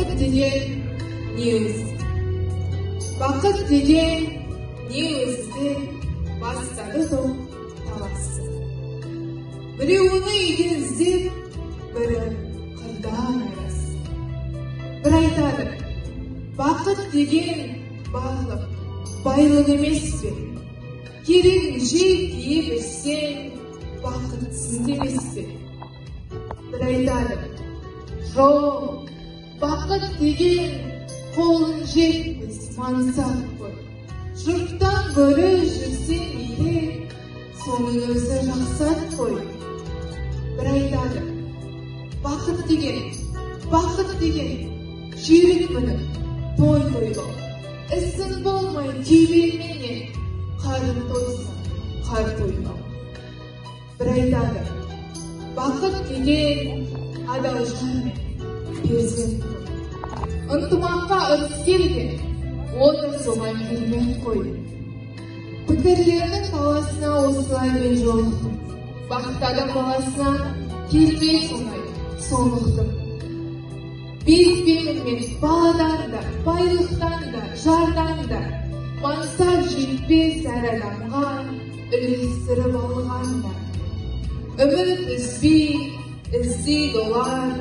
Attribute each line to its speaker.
Speaker 1: Bakıt деген news. Bakıt деген news'ti бастады топ таласы. Біреуіні үйден іздеп, бірі қырдан арасы. Bir айтады, бақыт деген барлық байлық емес пе? Керегін жей кие берсең, бақытсыз емес пе? Bir айтады, жоқ, бақыт деген қолын жетпес мансап қой. Жұрттан гөрі жүрсең үйде, соның өзі жақсат қой. Bir айтады, бақыт деген жүйрік мініп, той тойлау. Ісің болмай күйбеңменен, қарын тойса, қар тойлау. Bir айтады, бақыт деген адал жан мен перзент қой. Ынтымаққа ырыс келген, оны соңай келмек қой. Пікірлердің таласына осылай мен жолықтым. Бақыт адам баласына келмей соңай соңықтым. Безбемін мен баладан да, байлықтан да, жардан да, мансап жетпес әр адамға үлестіріп алған да. Үміт үзбей, іздейді олар,